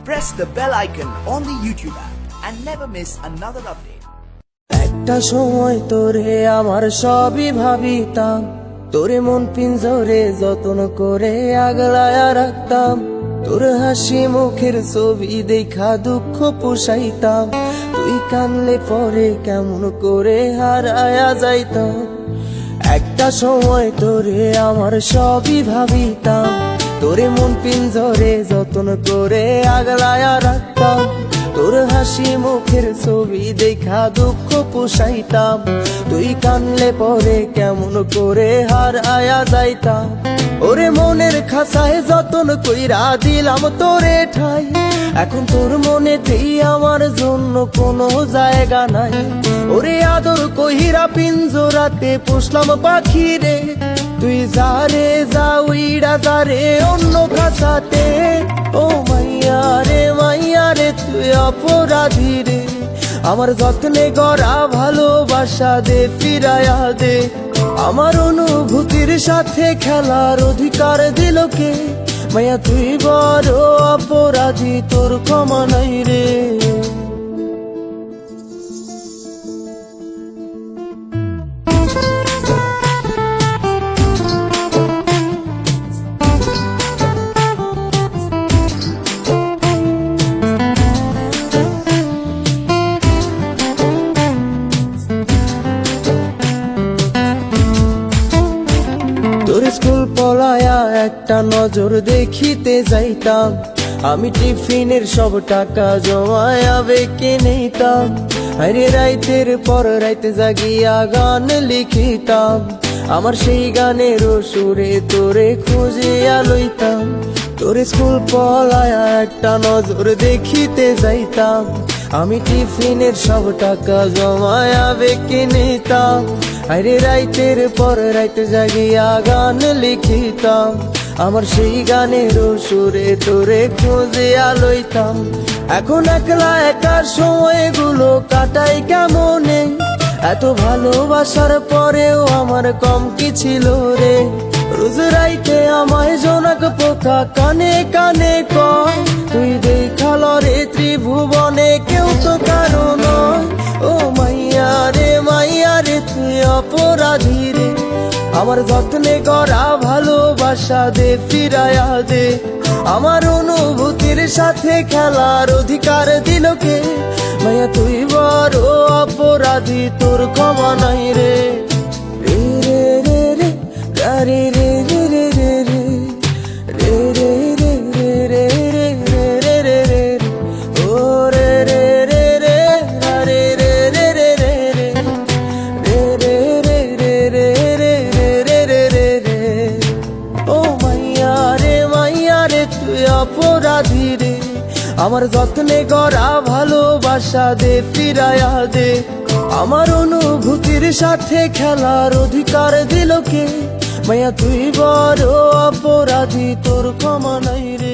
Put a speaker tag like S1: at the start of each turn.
S1: press the bell icon on the YouTube app and never miss another update.
S2: একটা সময় তোরে আমার সবই ভাবিতাম, তোরে মন পিঞ্জরে যত্ন করে আগলায়া রাখতাম। তোর হাসি মুখের ছবি দেখা দুঃখ পোষাইতাম, তুই কানলে পরে কেমন করে হারায়া যাইতাম। একটা সময় তোরে আমার সবই ভাবিতাম, তোরে মন পিঞ্জরে যত্ন করে আগলায়া রাখতাম। তোর হাসি মুখের ছবি দেখা দুঃখ পোষাইতাম, তুই কানলে পরে কেমন করে হারায়া যাইতাম। ওরে মনের খাসায় যতন কইরা দিলাম তোরে ঠাই, এখন তোর মনেতেই আমার জন্য কোনো জায়গা নাই। ওরে আদর কইরা পিঞ্জরাতে পুষলাম পাখি রে, তুই যারে যা উইড়া যারে অন্য খাসাতে। ও মাইয়া রে তুই অপরাধী রে, আমার যত্নে গড়া ভালোবাসা দে ফিরায়া দে। আমার অনুভূতির সাথে খেলার অধিকার দিল কে? মাইয়া তুই বড় অপরাধী, তোর ক্ষমা নাই রে। তোর স্কুল পলায়া একটা নজর দেখিতে যাইতাম, আমি টিফিনের সব টাকা জমায়া বেঁকে নিতাম। আরে রাইতের পর রাইতে জাগিয়া গান লিখিতাম, আমার সেই গানের সুরে তোরে খুঁজিয়া লইতাম। তোর স্কুল পলায়া একটা নজর দেখিতে যাইতাম, আমি টিফিনের সব টাকা জমায়া বেঁকে নিতাম। আরে রাইতের পর রাইতে জাগিয়া গান লিখিতাম, আমার সেই গানের সুরে তোরে খুঁজিয়া লইতাম। এখন একলা একার সময়গুলো কাটাই কেমনে, এত ভালোবাসার পরেও আমার কম কি ছিল রে। রোজ রাইতে আমায় জোনাক পোকা কানে কানে কয়, তুই দেখাল রে ত্রিভুবনে কেউ তো কারো নয়। ও মাইয়া রে তুই অপরাধী রে, আমার যত্নে গড়া ভালোবাসা দে ফিরায়া দে। আমার অনুভূতির সাথে খেলার অধিকার দিল কে? মাইয়া তুই বড় অপরাধী, তোর ক্ষমা নাই রে। রে রে রে রে গারে রে রে রে রে রে রে রে রে রে রে রে রে রে রে ও রে রে রে রে গারে রে রে রে রে রে রে রে রে রে রে রে রে রে। ও মাইয়া রে তুই অপরাধী রে, আমার যত্নে গড়া ভালোবাসা দে ফিরায়া দে। আমার অনুভূতির সাথে খেলার অধিকার দিল কে? মাইয়া তুই বড় অপরাধী, তোর ক্ষমা নাই রে।